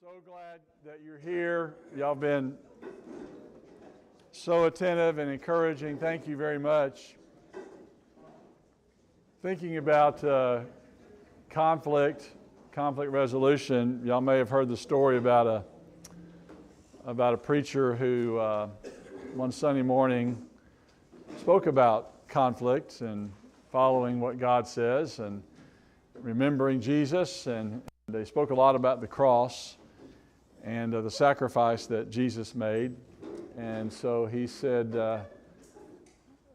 So glad that you're here. Y'all been so attentive and encouraging. Thank you very much. Thinking about conflict resolution, y'all may have heard the story about a preacher who one Sunday morning spoke about conflict and following what God says and remembering Jesus, and they spoke a lot about the cross and the sacrifice that Jesus made. And so he said,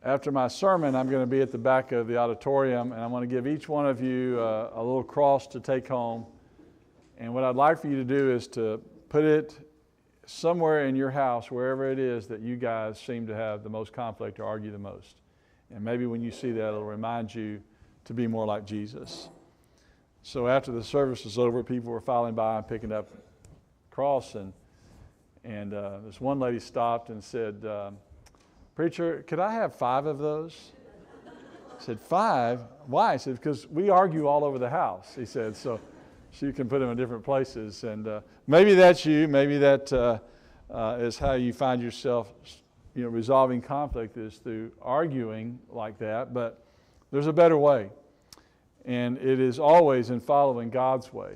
after my sermon, I'm going to be at the back of the auditorium, and I'm going to give each one of you a little cross to take home. And what I'd like for you to do is to put it somewhere in your house, wherever it is that you guys seem to have the most conflict or argue the most. And maybe when you see that, it'll remind you to be more like Jesus. So after the service was over, people were filing by and picking up cross, and this one lady stopped and said, "Preacher, could I have 5 of those?" I said, 5? Why? He said, because we argue all over the house. He said, so you can put them in different places. And maybe that's you. Maybe that is how you find yourself, resolving conflict, is through arguing like that. But there's a better way, and it is always in following God's way.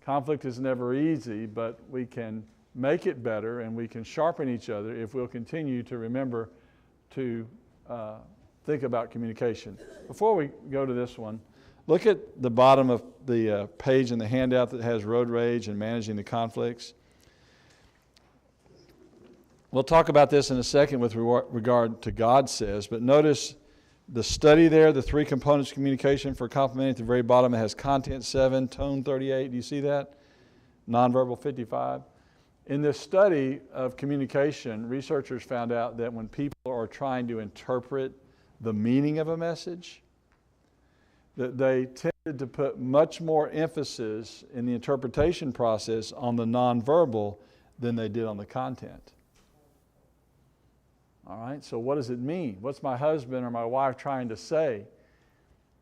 Conflict is never easy, but we can make it better and we can sharpen each other if we'll continue to remember to think about communication. Before we go to this one, look at the bottom of the page in the handout that has road rage and managing the conflicts. We'll talk about this in a second with regard to God says, but notice the study there, the 3 components of communication for complimenting. At the very bottom, it has content 7, tone 38. Do you see that? Nonverbal 55. In this study of communication, researchers found out that when people are trying to interpret the meaning of a message, that they tended to put much more emphasis in the interpretation process on the nonverbal than they did on the content. All right, so what does it mean? What's my husband or my wife trying to say?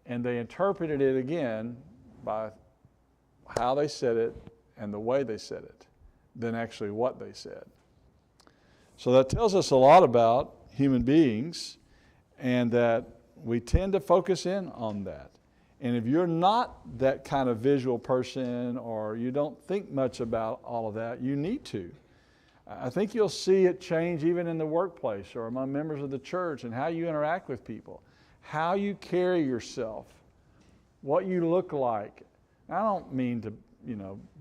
And they interpreted it again by how they said it and the way they said it than actually what they said. So that tells us a lot about human beings, and that we tend to focus in on that. And if you're not that kind of visual person, or you don't think much about all of that, you need to. I think you'll see it change even in the workplace or among members of the church, and how you interact with people, how you carry yourself, what you look like. I don't mean to,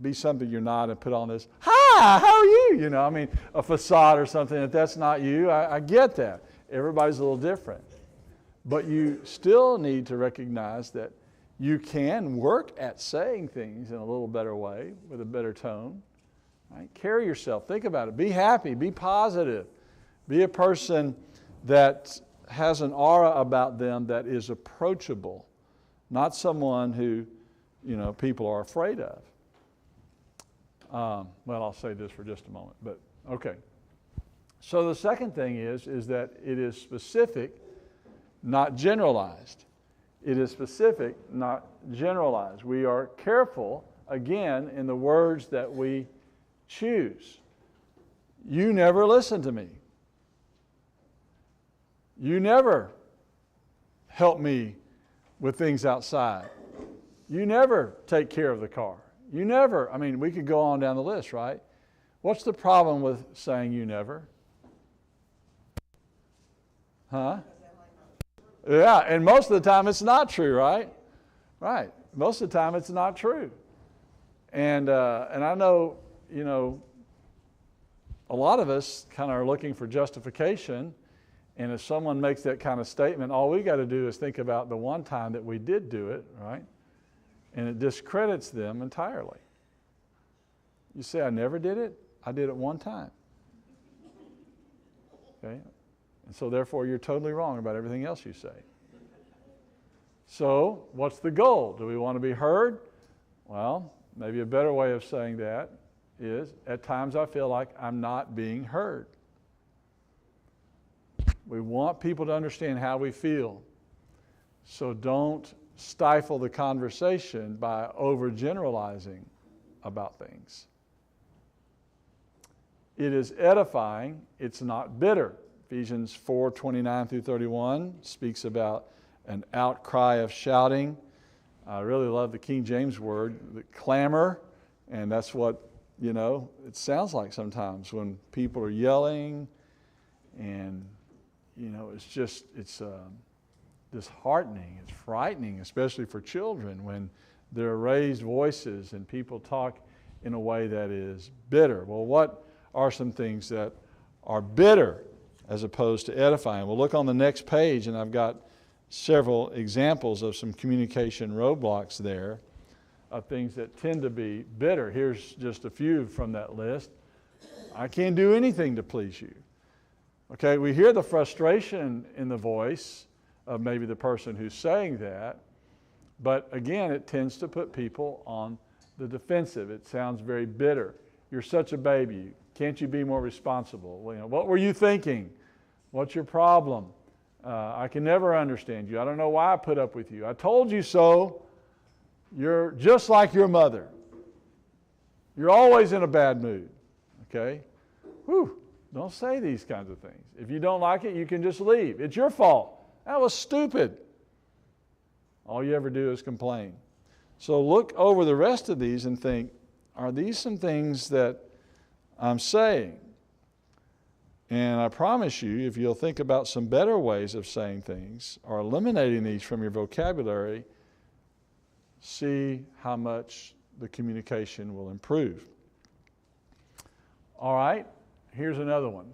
be something you're not and put on this, "Hi, how are you?" A facade or something. If that's not you, I get that. Everybody's a little different. But you still need to recognize that you can work at saying things in a little better way, with a better tone. Right? Carry yourself. Think about it. Be happy. Be positive. Be a person that has an aura about them that is approachable, not someone who, people are afraid of. I'll say this for just a moment, but okay. So the second thing is that it is specific, not generalized. It is specific, not generalized. We are careful, again, in the words that we choose. You never listen to me. You never help me with things outside. You never take care of the car. You never, we could go on down the list, right? What's the problem with saying you never? Huh? Yeah, and most of the time it's not true, right? Right. Most of the time it's not true. And I know, a lot of us kind of are looking for justification, and if someone makes that kind of statement, all we got to do is think about the one time that we did do it, right? And it discredits them entirely. You say, "I never did it." I did it one time. Okay? And so therefore you're totally wrong about everything else you say. So what's the goal? Do we want to be heard? Well, maybe a better way of saying that is, at times I feel like I'm not being heard. We want people to understand how we feel. So don't stifle the conversation by overgeneralizing about things. It is edifying. It's not bitter. Ephesians 4:29 through 31 speaks about an outcry of shouting. I really love the King James word, the clamor, and that's what, it sounds like sometimes when people are yelling, and, it's disheartening, it's frightening, especially for children when there are raised voices and people talk in a way that is bitter. Well, what are some things that are bitter as opposed to edifying? We'll look on the next page, and I've got several examples of some communication roadblocks there of things that tend to be bitter. Here's just a few from that list. I can't do anything to please you. Okay, we hear the frustration in the voice of maybe the person who's saying that, but again, it tends to put people on the defensive. It sounds very bitter. You're such a baby. Can't you be more responsible? Well, what were you thinking? What's your problem? I can never understand you. I don't know why I put up with you. I told you so. You're just like your mother. You're always in a bad mood. Okay? Whew. Don't say these kinds of things. If you don't like it, you can just leave. It's your fault. That was stupid. All you ever do is complain. So look over the rest of these and think, are these some things that I'm saying? And I promise you, if you'll think about some better ways of saying things or eliminating these from your vocabulary, see how much the communication will improve. All right, here's another one.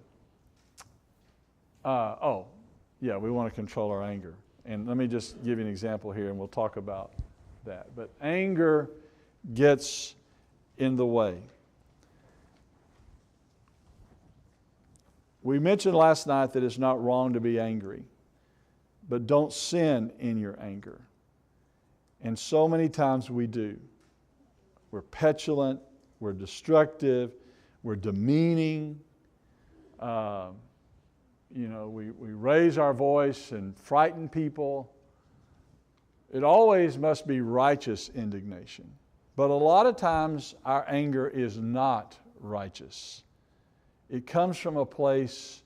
We want to control our anger. And let me just give you an example here, and we'll talk about that. But anger gets in the way. We mentioned last night that it's not wrong to be angry, but don't sin in your anger. And so many times we do. We're petulant, we're destructive, we're demeaning. We raise our voice and frighten people. It always must be righteous indignation. But a lot of times our anger is not righteous. It comes from a place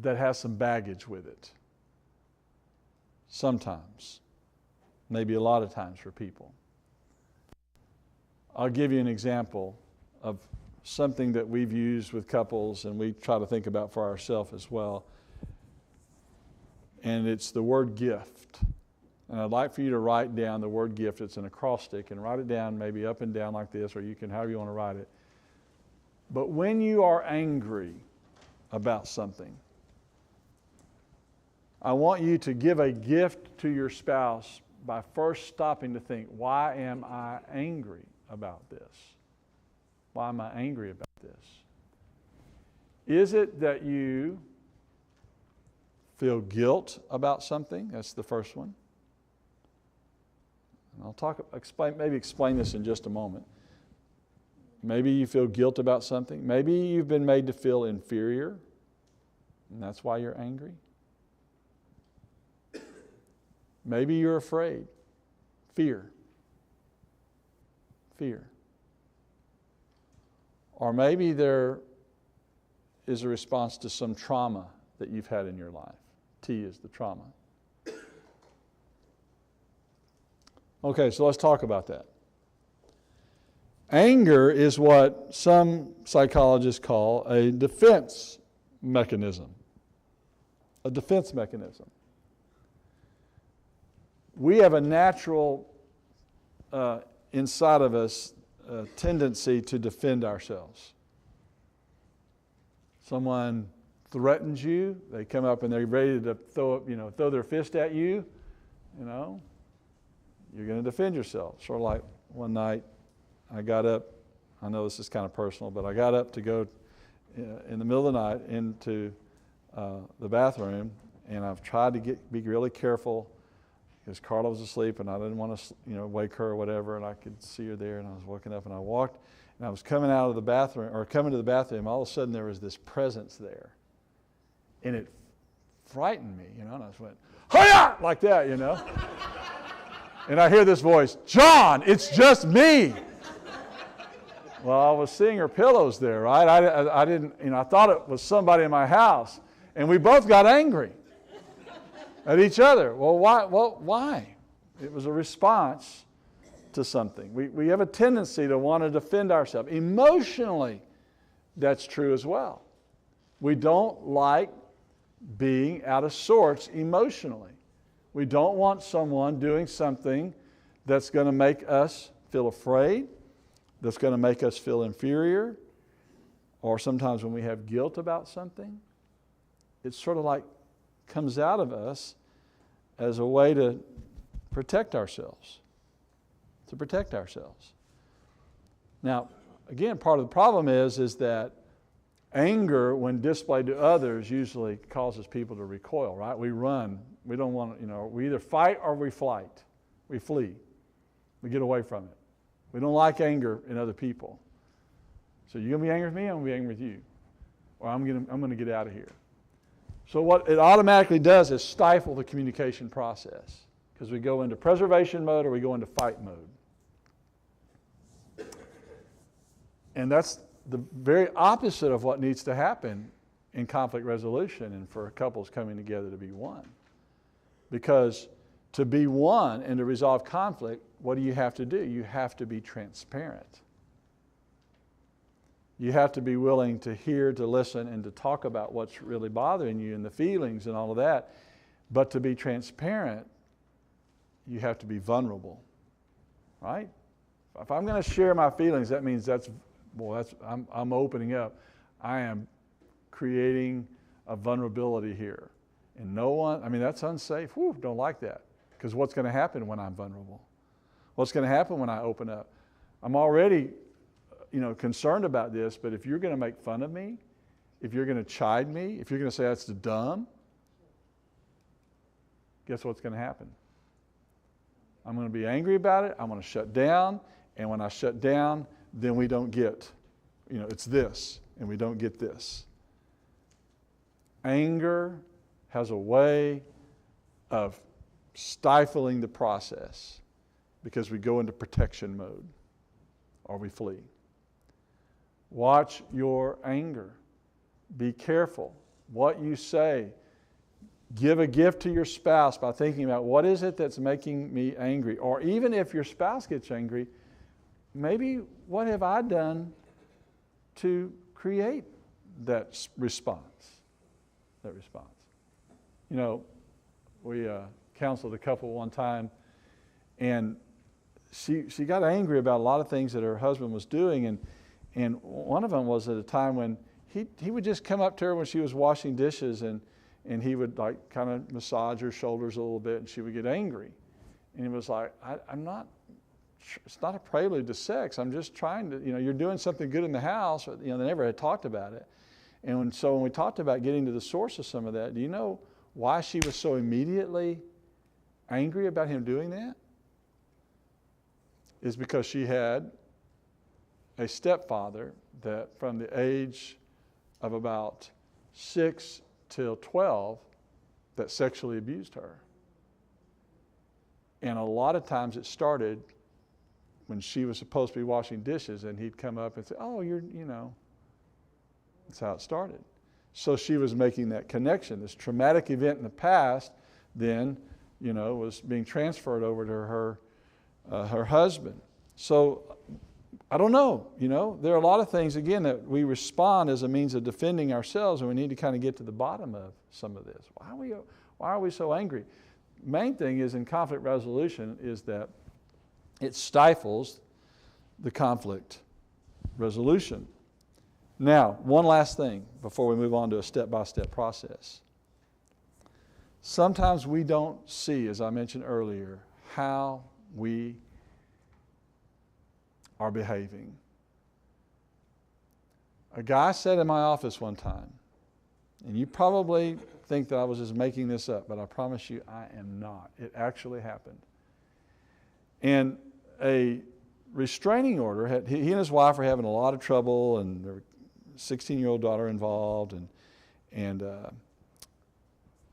that has some baggage with it. Sometimes. Maybe a lot of times for people. I'll give you an example of something that we've used with couples and we try to think about for ourselves as well. And it's the word gift. And I'd like for you to write down the word gift. It's an acrostic, and write it down maybe up and down like this, or you can, however you want to write it. But when you are angry about something, I want you to give a gift to your spouse by first stopping to think, why am I angry about this? Why am I angry about this? Is it that you feel guilt about something? That's the first one. And I'll explain this in just a moment. Maybe you feel guilt about something. Maybe you've been made to feel inferior, and that's why you're angry. Maybe you're afraid. Fear. Or maybe there is a response to some trauma that you've had in your life. T is the trauma. Okay, so let's talk about that. Anger is what some psychologists call a defense mechanism. A defense mechanism. We have a natural, inside of us, tendency to defend ourselves. Someone threatens you, they come up and they're ready to throw their fist at you, you're going to defend yourself. Sort of like one night I got up, I know this is kind of personal, but I got up to go in the middle of the night into the bathroom, and I've tried to be really careful because Carla was asleep and I didn't want to wake her or whatever, and I could see her there, and I was waking up and I walked and I was coming out of the bathroom, or coming to the bathroom, all of a sudden there was this presence there, and it frightened me, and I just went, "Hi-ya!" like that, And I hear this voice, "John, it's just me." Well, I was seeing her pillows there, right? I didn't, I thought it was somebody in my house. And we both got angry at each other. Well, why? Well, why? It was a response to something. We have a tendency to want to defend ourselves. Emotionally, that's true as well. We don't like being out of sorts emotionally. We don't want someone doing something that's going to make us feel afraid, that's going to make us feel inferior, or sometimes when we have guilt about something, it sort of like comes out of us as a way to protect ourselves. To protect ourselves. Now, again, part of the problem is that anger, when displayed to others, usually causes people to recoil, right? We run. We don't want to, we either fight or we flight. We flee. We get away from it. We don't like anger in other people. So you're going to be angry with me, I'm going to be angry with you. Or I'm going to get out of here. So what it automatically does is stifle the communication process, because we go into preservation mode or we go into fight mode. And that's the very opposite of what needs to happen in conflict resolution and for couples coming together to be one. Because to be one and to resolve conflict, what do you have to do? You have to be transparent. You have to be willing to hear, to listen, and to talk about what's really bothering you and the feelings and all of that. But to be transparent, you have to be vulnerable, right? If I'm going to share my feelings, that means I'm opening up. I am creating a vulnerability here. And no one, that's unsafe. Whew, don't like that. Because what's going to happen when I'm vulnerable? What's going to happen when I open up? I'm already, concerned about this, but if you're going to make fun of me, if you're going to chide me, if you're going to say that's dumb, guess what's going to happen? I'm going to be angry about it. I'm going to shut down. And when I shut down, then we don't get, it's this, and we don't get this. Anger has a way of stifling the process because we go into protection mode or we flee. Watch your anger. Be careful what you say. Give a gift to your spouse by thinking about what is it that's making me angry. Or even if your spouse gets angry, maybe what have I done to create that response? We counseled a couple one time, and she got angry about a lot of things that her husband was doing, and one of them was at a time when he would just come up to her when she was washing dishes, and he would like kind of massage her shoulders a little bit, and she would get angry. And he was like, it's not a prelude to sex. I'm just trying to, you're doing something good in the house. They never had talked about it. And so when we talked about getting to the source of some of that, do you know why she was so immediately angry about him doing that? Is because she had a stepfather that from the age of about 6 till 12 that sexually abused her. And a lot of times it started when she was supposed to be washing dishes, and he'd come up and say, oh, that's how it started. So she was making that connection. This traumatic event in the past then, was being transferred over to her husband. So I don't know, there are a lot of things, again, that we respond as a means of defending ourselves, and we need to kind of get to the bottom of some of this. Why are we so angry? Main thing is in conflict resolution is that it stifles the conflict resolution. Now, one last thing before we move on to a step-by-step process. Sometimes we don't see, as I mentioned earlier, how we are behaving. A guy said in my office one time, and you probably think that I was just making this up, but I promise you I am not. It actually happened. And a restraining order, he and his wife were having a lot of trouble, and their 16-year-old daughter involved, and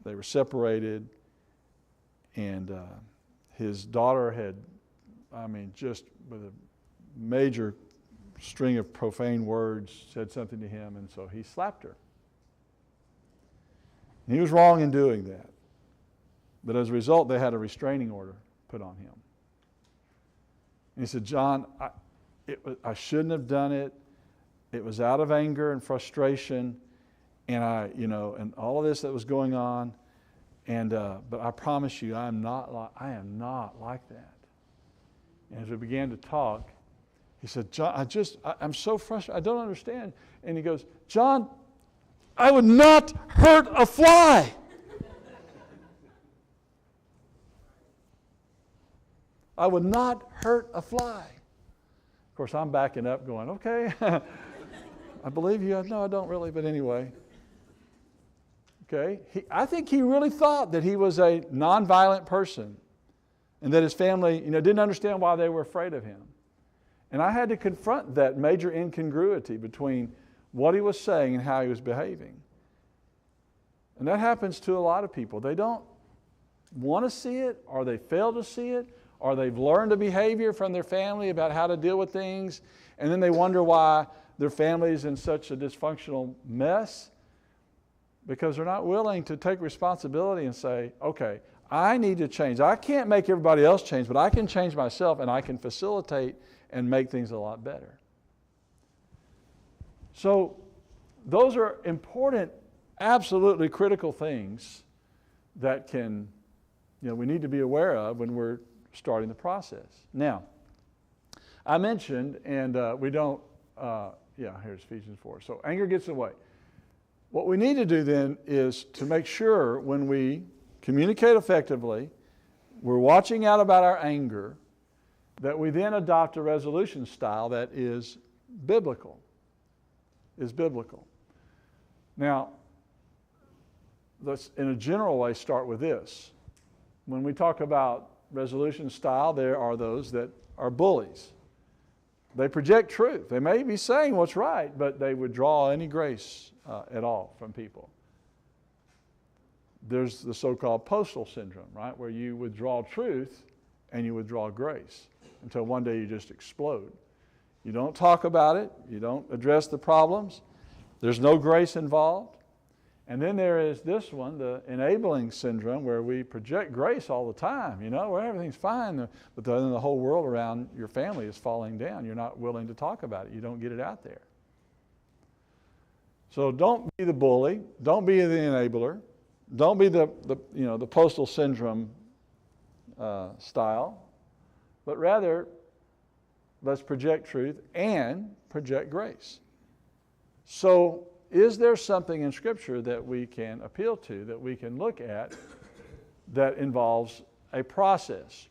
they were separated, and his daughter had, just with a major string of profane words, said something to him, and so he slapped her. And he was wrong in doing that. But as a result, they had a restraining order put on him. And he said, John, I shouldn't have done it. It was out of anger and frustration, and and all of this that was going on. And but I promise you, I am not like that. And as we began to talk, he said, John, I'm so frustrated. I don't understand. And he goes, John, I would not hurt a fly. I would not hurt a fly. Of course, I'm backing up going, okay, I believe you. No, I don't really, but anyway. Okay, I think he really thought that he was a nonviolent person and that his family, didn't understand why they were afraid of him. And I had to confront that major incongruity between what he was saying and how he was behaving. And that happens to a lot of people. They don't want to see it, or they fail to see it, or they've learned a behavior from their family about how to deal with things, and then they wonder why their family is in such a dysfunctional mess, because they're not willing to take responsibility and say, okay, I need to change. I can't make everybody else change, but I can change myself, and I can facilitate and make things a lot better. So those are important, absolutely critical things that we need to be aware of when we're starting the process. Now, I mentioned, and we don't, here's Ephesians 4. So anger gets in the way. What we need to do then is to make sure when we communicate effectively, we're watching out about our anger, that we then adopt a resolution style that is biblical. Now, let's, in a general way, start with this. When we talk about resolution style, there are those that are bullies. They project truth. They may be saying what's right, but they withdraw any grace at all from people. There's the so-called postal syndrome, right, where you withdraw truth and you withdraw grace until one day you just explode. You don't talk about it. You don't address the problems. There's no grace involved. And then there is this one, the enabling syndrome, where we project grace all the time, where everything's fine, but then the whole world around your family is falling down. You're not willing to talk about it. You don't get it out there. So don't be the bully. Don't be the enabler. Don't be the postal syndrome style, but rather let's project truth and project grace. So is there something in Scripture that we can appeal to, that we can look at, that involves a process?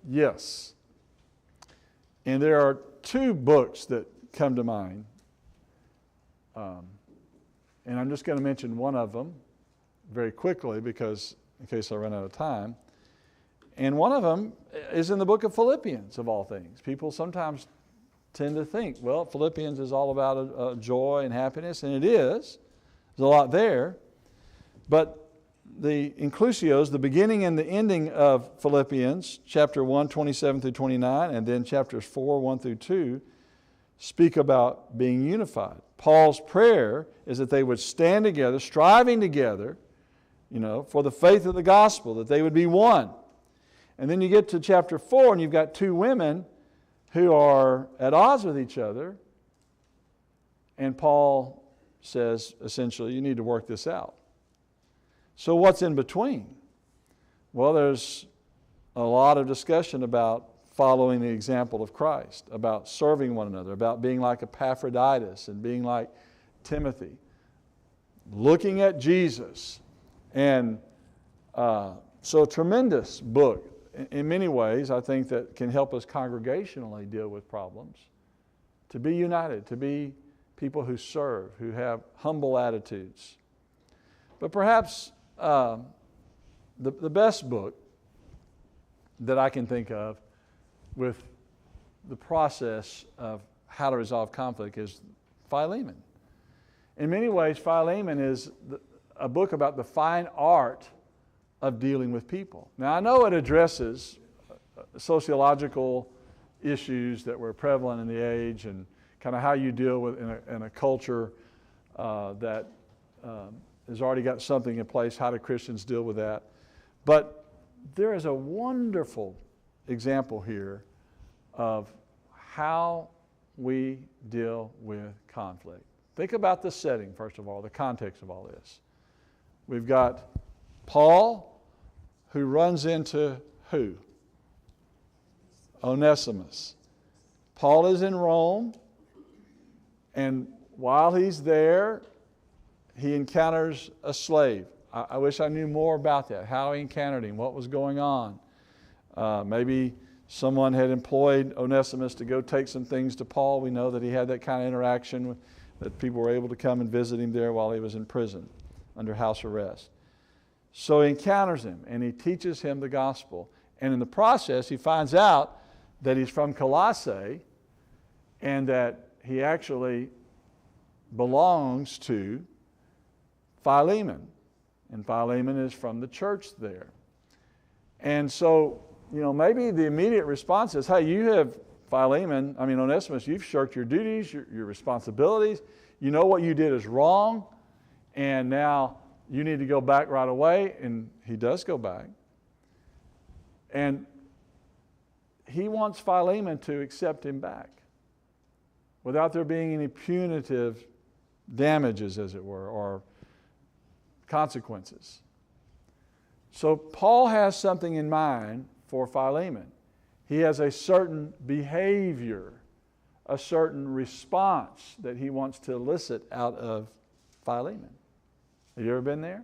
Yes. And there are two books that come to mind. And I'm just going to mention one of them very quickly, because in case I run out of time. And one of them is in the book of Philippians, of all things. People sometimes tend to think, well, Philippians is all about joy and happiness, and it is. There's a lot there. But the inclusios, the beginning and the ending of Philippians, chapter 1, 27 through 29, and then chapters 4, 1 through 2, speak about being unified. Paul's prayer is that they would stand together, striving together, for the faith of the gospel, that they would be one. And then you get to chapter 4, and you've got two women who are at odds with each other. And Paul says, essentially, you need to work this out. So what's in between? Well, there's a lot of discussion about following the example of Christ, about serving one another, about being like Epaphroditus and being like Timothy, looking at Jesus. And so a tremendous book in many ways, I think, that can help us congregationally deal with problems, to be united, to be people who serve, who have humble attitudes. But perhaps the best book that I can think of with the process of how to resolve conflict is Philemon. In many ways, Philemon is a book about the fine art of dealing with people. Now, I know it addresses sociological issues that were prevalent in the age and kind of how you deal with in a culture that has already got something in place. How do Christians deal with that? But there is a wonderful example here of how we deal with conflict. Think about the setting, first of all, the context of all this. We've got Paul, who runs into who? Onesimus. Paul is in Rome, and while he's there, he encounters a slave. I wish I knew more about that, how he encountered him, what was going on. Maybe someone had employed Onesimus to go take some things to Paul. We know that he had that kind of interaction, that people were able to come and visit him there while he was in prison under house arrest. So he encounters him, and he teaches him the gospel. And in the process, he finds out that he's from Colossae and that he actually belongs to Philemon. And Philemon is from the church there. And so, maybe the immediate response is, hey, you have Onesimus, you've shirked your duties, your responsibilities. You know what you did is wrong, and now you need to go back right away. And he does go back. And he wants Philemon to accept him back without there being any punitive damages, as it were, or consequences. So Paul has something in mind for Philemon. He has a certain behavior, a certain response that he wants to elicit out of Philemon. Have you ever been there?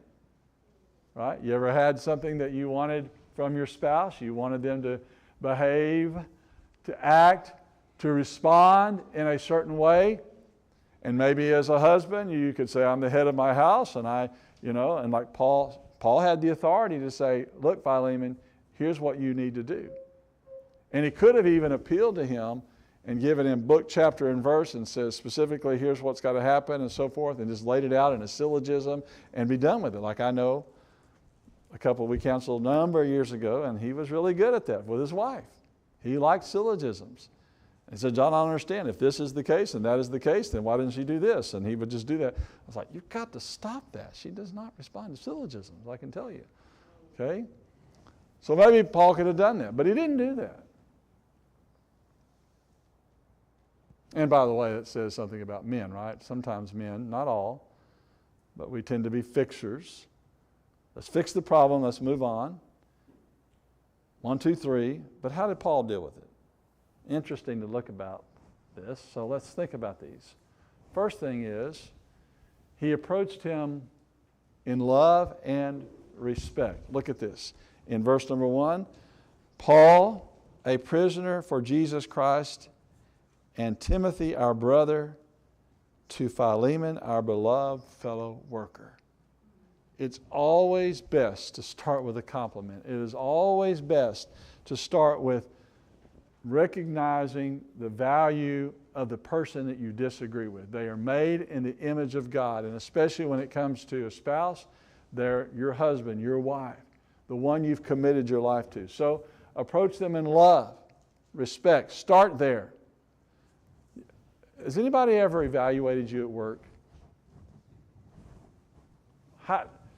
Right? You ever had something that you wanted from your spouse? You wanted them to behave, to act, to respond in a certain way. And maybe as a husband, you could say, I'm the head of my house, and and like Paul had the authority to say, look, Philemon, here's what you need to do. And he could have even appealed to him and given him book, chapter, and verse and says specifically, here's what's got to happen and so forth, and just laid it out in a syllogism and be done with it. Like I know a couple we counseled a number of years ago, and he was really good at that with his wife. He liked syllogisms. He said, John, I don't understand. If this is the case and that is the case, then why didn't she do this? And he would just do that. I was like, you've got to stop that. She does not respond to syllogisms, I can tell you. Okay? So maybe Paul could have done that, but he didn't do that. And by the way, it says something about men, right? Sometimes men, not all, but we tend to be fixers. Let's fix the problem. Let's move on. 1, 2, 3. But how did Paul deal with it? Interesting to look about this. So let's think about these. First thing is, he approached him in love and respect. Look at this. In verse number 1, Paul, a prisoner for Jesus Christ, and Timothy, our brother, to Philemon, our beloved fellow worker. It's always best to start with a compliment. It is always best to start with recognizing the value of the person that you disagree with. They are made in the image of God, and especially when it comes to a spouse, they're your husband, your wife, the one you've committed your life to. So approach them in love, respect. Start there. Has anybody ever evaluated you at work?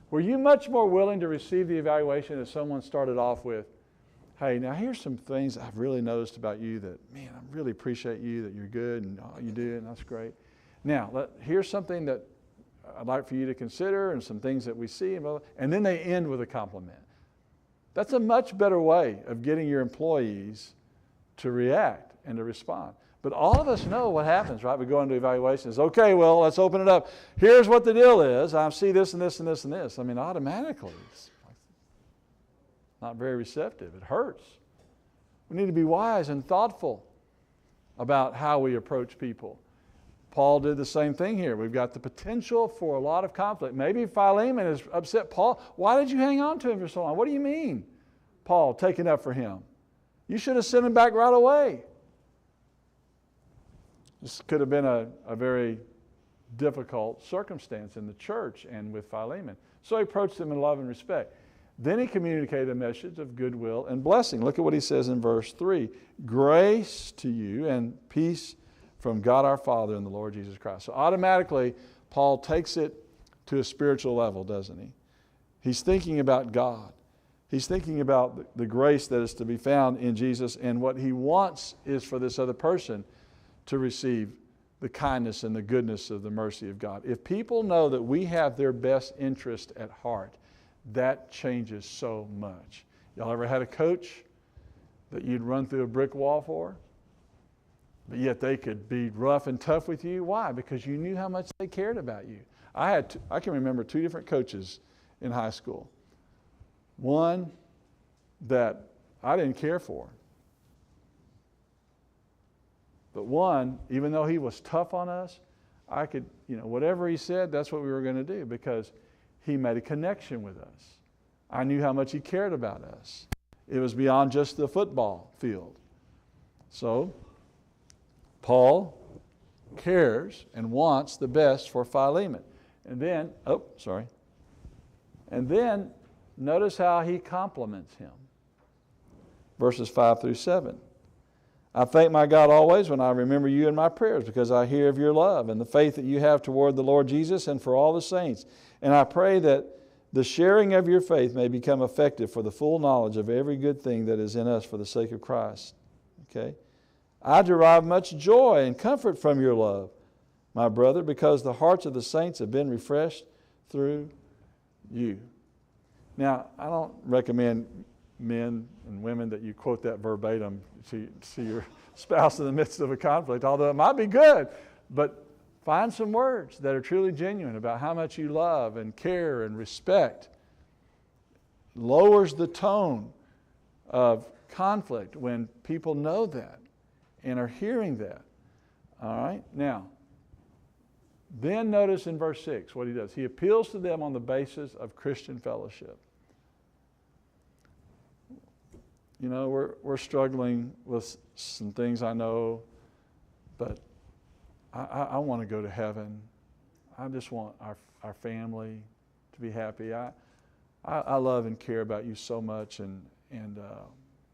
Were you much more willing to receive the evaluation if someone started off with, hey, now here's some things I've really noticed about you that, man, I really appreciate you, that you're good, and you do, and that's great. Now, here's something that I'd like for you to consider, and some things that we see, and then they end with a compliment. That's a much better way of getting your employees to react and to respond. But all of us know what happens, right? We go into evaluations. Okay, well, let's open it up. Here's what the deal is. I see this and this and this and this. I mean, automatically, it's not very receptive. It hurts. We need to be wise and thoughtful about how we approach people. Paul did the same thing here. We've got the potential for a lot of conflict. Maybe Philemon is upset. Paul, why did you hang on to him for so long? What do you mean, Paul, taking up for him? You should have sent him back right away. This could have been a very difficult circumstance in the church and with Philemon. So he approached him in love and respect. Then he communicated a message of goodwill and blessing. Look at what he says in verse 3. Grace to you and peace from God our Father and the Lord Jesus Christ. So automatically, Paul takes it to a spiritual level, doesn't he? He's thinking about God. He's thinking about the grace that is to be found in Jesus, and what he wants is for this other person to receive the kindness and the goodness of the mercy of God. If people know that we have their best interest at heart, that changes so much. Y'all ever had a coach that you'd run through a brick wall for? But yet they could be rough and tough with you? Why? Because you knew how much they cared about you. I can remember 2 different coaches in high school. One that I didn't care for. But one, even though he was tough on us, I could, whatever he said, that's what we were going to do, because he made a connection with us. I knew how much he cared about us. It was beyond just the football field. So, Paul cares and wants the best for Philemon. And then, notice how he compliments him. Verses 5 through 7. I thank my God always when I remember you in my prayers, because I hear of your love and the faith that you have toward the Lord Jesus and for all the saints. And I pray that the sharing of your faith may become effective for the full knowledge of every good thing that is in us for the sake of Christ. Okay? I derive much joy and comfort from your love, my brother, because the hearts of the saints have been refreshed through you. Now, I don't recommend men and women that you quote that verbatim to your spouse in the midst of a conflict, although it might be good. But find some words that are truly genuine about how much you love and care and respect. Lowers the tone of conflict when people know that and are hearing that. All right? Now, then notice in verse 6 what he does. He appeals to them on the basis of Christian fellowship. We're struggling with some things, I know, but I want to go to heaven. I just want our family to be happy. I love and care about you so much, and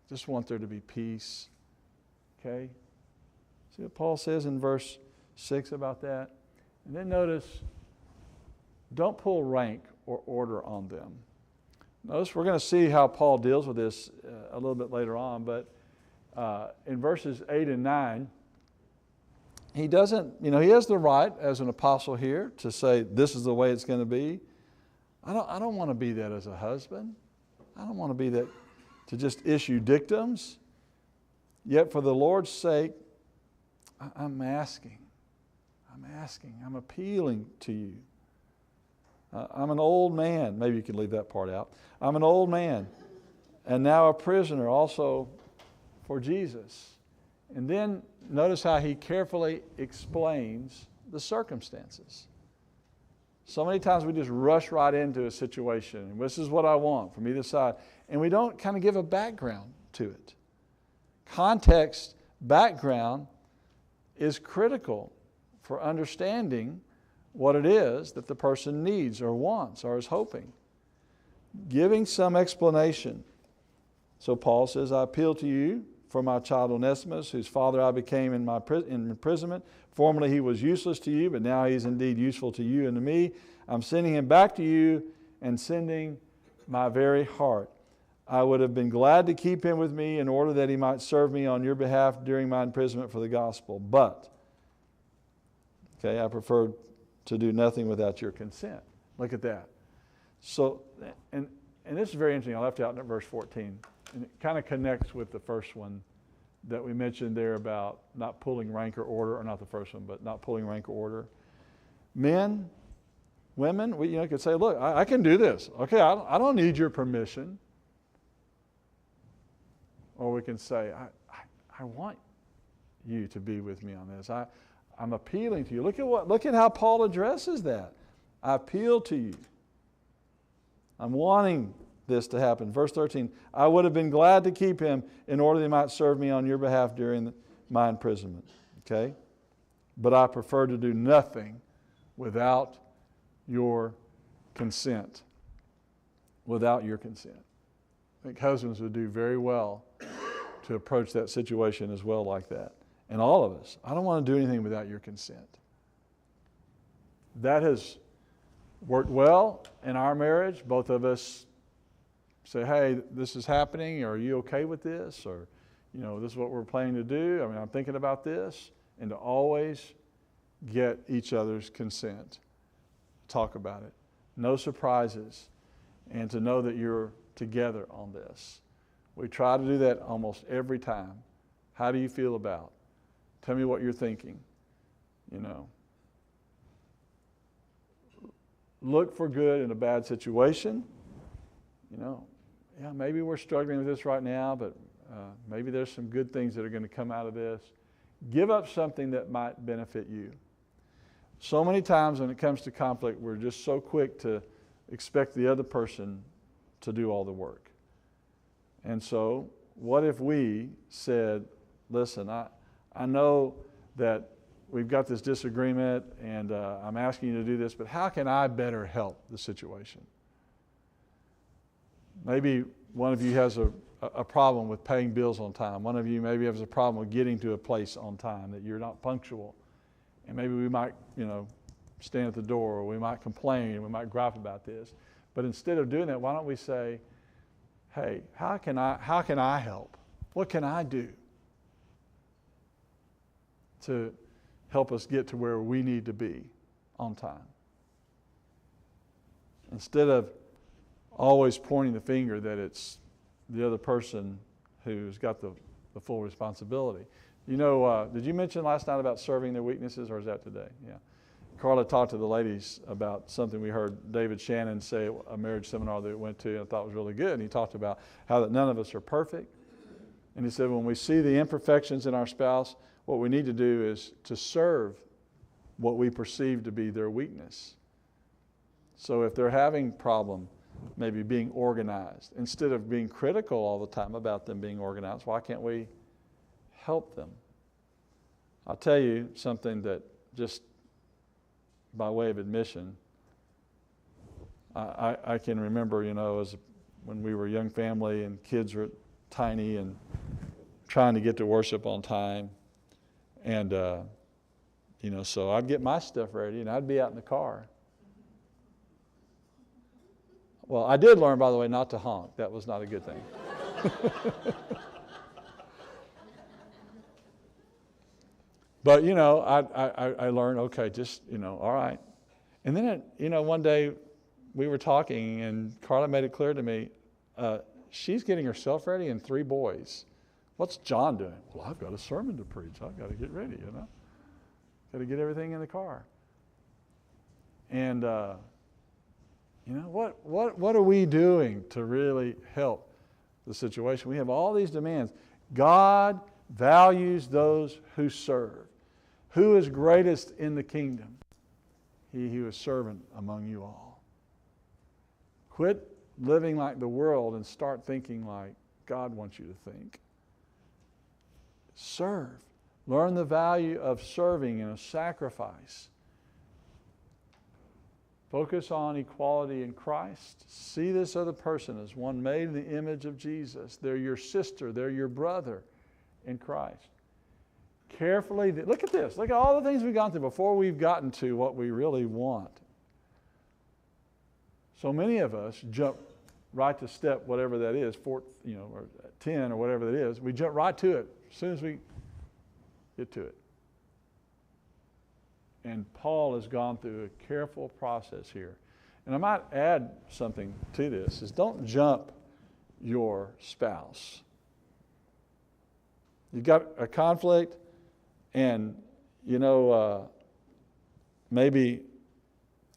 just want there to be peace. Okay? See what Paul says in verse 6 about that? And then notice, don't pull rank or order on them. Notice we're going to see how Paul deals with this a little bit later on, but in verses 8 and 9, he doesn't, he has the right as an apostle here to say this is the way it's going to be. I don't want to be that as a husband. I don't want to be that to just issue dictums. Yet for the Lord's sake, I'm asking, I'm appealing to you. I'm an old man. Maybe you can leave that part out. I'm an old man and now a prisoner also for Jesus. And then notice how he carefully explains the circumstances. So many times we just rush right into a situation. This is what I want from either side. And we don't kind of give a background to it. Context, background is critical for understanding what it is that the person needs or wants or is hoping. Giving some explanation. So Paul says, I appeal to you for my child Onesimus, whose father I became in imprisonment. Formerly he was useless to you, but now he is indeed useful to you and to me. I'm sending him back to you and sending my very heart. I would have been glad to keep him with me in order that he might serve me on your behalf during my imprisonment for the gospel. But, I prefer to do nothing without your consent. Look at that. So, and this is very interesting. I left out in verse 14. And it kind of connects with the first one that we mentioned there about not pulling rank or order, or not the first one, but not pulling rank or order. Men, women, we could say, look, I can do this. Okay, I don't need your permission. Or we can say, I want you to be with me on this. I'm appealing to you. Look at how Paul addresses that. I appeal to you. I'm wanting this to happen. Verse 13, I would have been glad to keep him in order that he might serve me on your behalf during my imprisonment. Okay? But I prefer to do nothing without your consent. without your consent. I think husbands would do very well to approach that situation as well like that. And all of us, I don't want to do anything without your consent. That has worked well in our marriage. Both of us say, hey, this is happening. Are you okay with this? Or, this is what we're planning to do. I'm thinking about this. And to always get each other's consent. Talk about it. No surprises. And to know that you're together on this. We try to do that almost every time. How do you feel about? Tell me what you're thinking. Look for good in a bad situation. Maybe we're struggling with this right now, but maybe there's some good things that are going to come out of this. Give up something that might benefit you. So many times when it comes to conflict, we're just so quick to expect the other person to do all the work. And so, what if we said, listen, I know that we've got this disagreement and I'm asking you to do this, but how can I better help the situation? Maybe one of you has a problem with paying bills on time. One of you maybe has a problem with getting to a place on time, that you're not punctual. And maybe we might, stand at the door, or we might complain, and we might gripe about this. But instead of doing that, why don't we say, hey, how can I help? What can I do to help us get to where we need to be on time? Instead of always pointing the finger that it's the other person who's got the full responsibility. Did you mention last night about serving their weaknesses, or is that today? Yeah. Carla talked to the ladies about something we heard David Shannon say at a marriage seminar that we went to, and I thought was really good. And he talked about how that none of us are perfect. And he said when we see the imperfections in our spouse, what we need to do is to serve what we perceive to be their weakness. So if they're having problem, maybe being organized, instead of being critical all the time about them being organized, why can't we help them? I'll tell you something that just by way of admission, I can remember, as when we were a young family and kids were tiny and trying to get to worship on time. And, so I'd get my stuff ready and I'd be out in the car. Well, I did learn, by the way, not to honk. That was not a good thing. But, I learned, okay, just, all right. And then, one day we were talking and Carla made it clear to me, she's getting herself ready and 3 boys. What's John doing? Well, I've got a sermon to preach. I've got to get ready, Got to get everything in the car. And, what are we doing to really help the situation? We have all these demands. God values those who serve. Who is greatest in the kingdom? He who is servant among you all. Quit living like the world and start thinking like God wants you to think. Serve. Learn the value of serving and of sacrifice. Focus on equality in Christ. See this other person as one made in the image of Jesus. They're your sister. They're your brother in Christ. Carefully, look at this. Look at all the things we've gone through before we've gotten to what we really want. So many of us jump right to step, whatever that is, 4, or 10 or whatever that is. We jump right to it as soon as we get to it. And Paul has gone through a careful process here. And I might add something to this, is don't jump your spouse. You've got a conflict and, maybe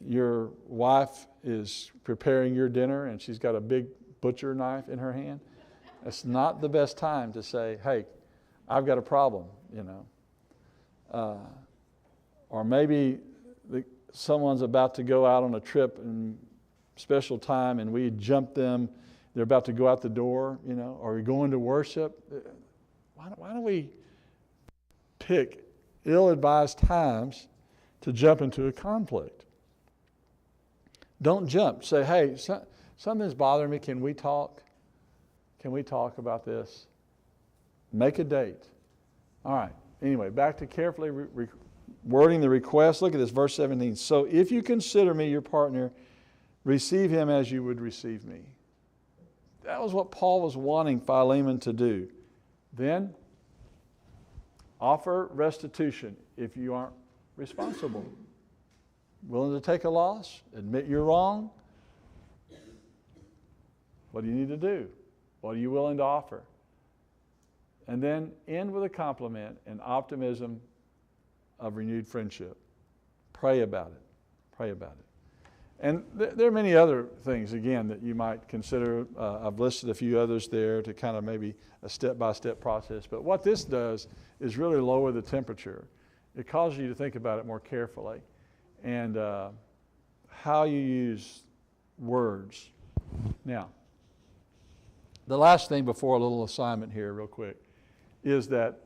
your wife is preparing your dinner and she's got a big butcher knife in her hand. It's not the best time to say, hey, I've got a problem, Or maybe someone's about to go out on a trip in special time and we jump them. They're about to go out the door, or we're going to worship. Why don't we pick ill-advised times to jump into a conflict? Don't jump. Say, hey, something's bothering me. Can we talk? Can we talk about this? Make a date. All right. Anyway, back to carefully wording the request. Look at this, verse 17. So if you consider me your partner, receive him as you would receive me. That was what Paul was wanting Philemon to do. Then, offer restitution if you aren't responsible. Willing to take a loss? Admit you're wrong? What do you need to do? What are you willing to offer? And then end with a compliment and optimism of renewed friendship. Pray about it. Pray about it. And there are many other things, again, that you might consider. I've listed a few others there to kind of maybe a step-by-step process. But what this does is really lower the temperature. It causes you to think about it more carefully. And how you use words. Now, the last thing before a little assignment here real quick is that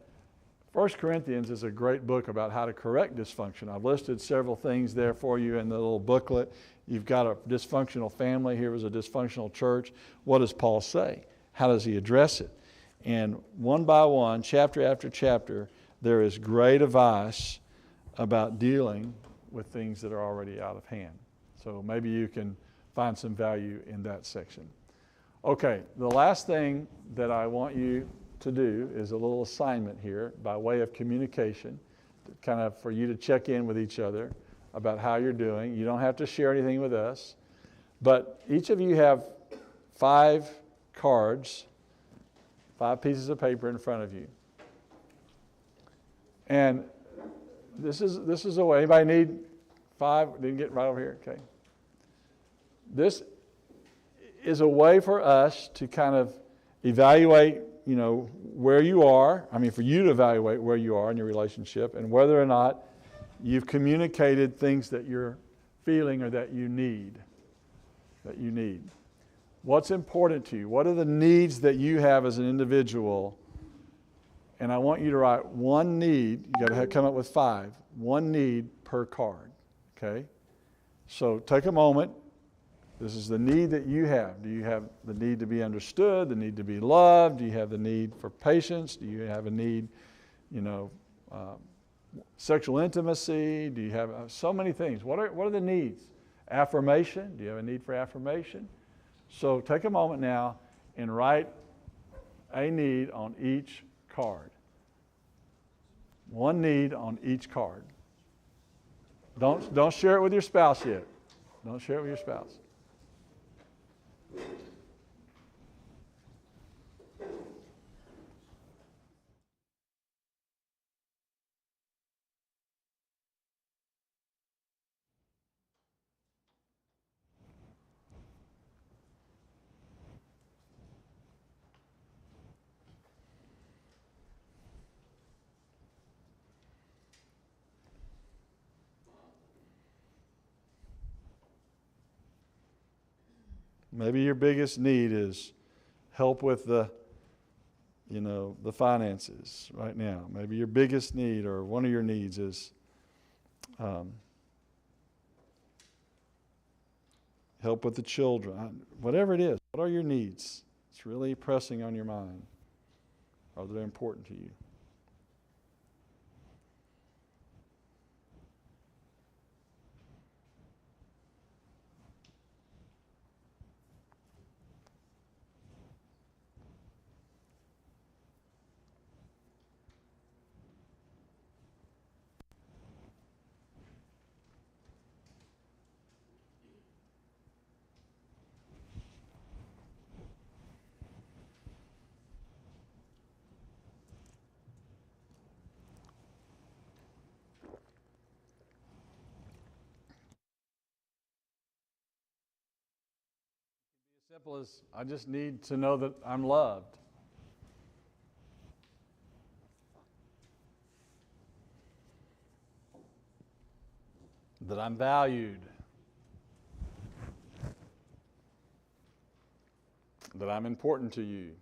1 Corinthians is a great book about how to correct dysfunction. I've listed several things there for you in the little booklet. You've got a dysfunctional family. Here was a dysfunctional church. What does Paul say? How does he address it? And one by one, chapter after chapter, there is great advice about dealing with things that are already out of hand. So maybe you can find some value in that section. Okay, the last thing that I want you to do is a little assignment here by way of communication, kind of for you to check in with each other about how you're doing. You don't have to share anything with us, but each of you have 5 cards, 5 pieces of paper in front of you. And this is a way. Anybody need 5? Didn't get right over here. Okay. This is a way for us to kind of evaluate, where you are. I mean, for you to evaluate where you are in your relationship and whether or not you've communicated things that you're feeling or that you need. What's important to you? What are the needs that you have as an individual? And I want you to write one need. You got to come up with 5. One need per card. Okay? So take a moment. This is the need that you have. Do you have the need to be understood, the need to be loved? Do you have the need for patience? Do you have a need, sexual intimacy? Do you have so many things? What are the needs? Affirmation. Do you have a need for affirmation? So take a moment now and write a need on each card. One need on each card. Don't share it with your spouse yet. Don't share it with your spouse. Maybe your biggest need is help with the finances right now. Maybe your biggest need or one of your needs is help with the children. Whatever it is, what are your needs? It's really pressing on your mind. Are they important to you? Simple as I just need to know that I'm loved. That I'm valued. That I'm important to you.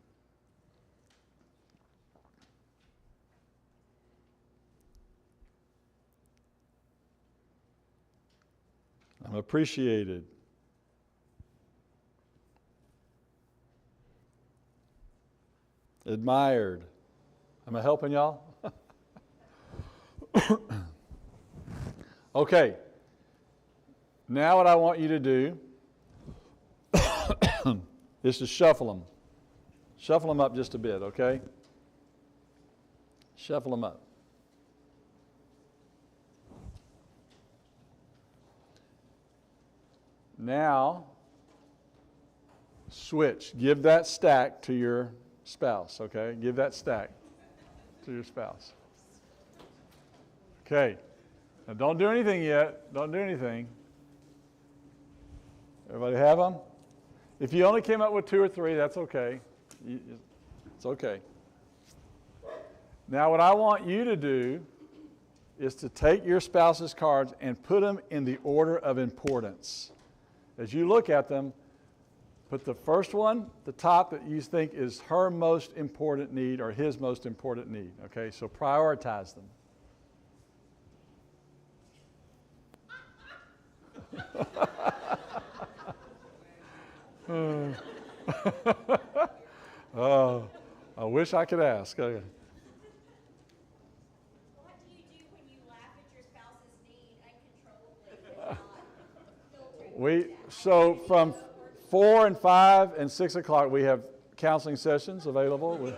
I'm appreciated. admired. Am I helping y'all? Okay. Now what I want you to do is to shuffle them. Shuffle them up just a bit, okay? Shuffle them up. Now, switch. Give that stack to your spouse, okay? Give that stack to your spouse. Okay. Now, don't do anything yet. Don't do anything. Everybody have them? If you only came up with 2 or 3, that's okay. It's okay. Now, what I want you to do is to take your spouse's cards and put them in the order of importance. As you look at them, put the first one, the top that you think is her most important need or his most important need. Okay, so prioritize them. Oh, I wish I could ask. Okay. What do you do when you laugh at your spouse's need uncontrollably? So from 4 and 5 and 6 o'clock, we have counseling sessions available.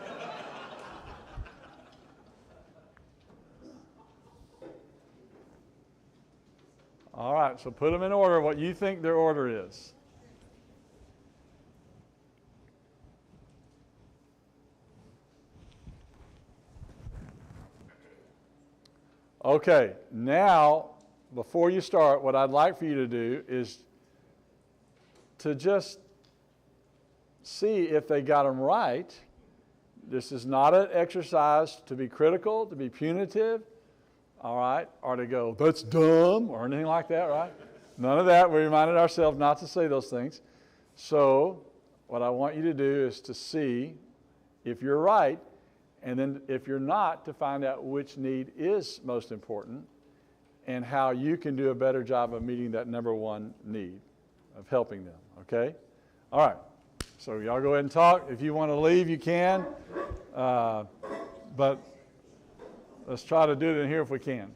All right, so put them in order, what you think their order is. Okay, now, before you start, what I'd like for you to do is to just see if they got them right. This is not an exercise to be critical, to be punitive, all right, or to go, that's dumb, or anything like that, right? None of that. We reminded ourselves not to say those things. So what I want you to do is to see if you're right, and then if you're not, to find out which need is most important and how you can do a better job of meeting that number one need, of helping them, okay? All right, so y'all go ahead and talk. If you want to leave, you can, but let's try to do it in here if we can.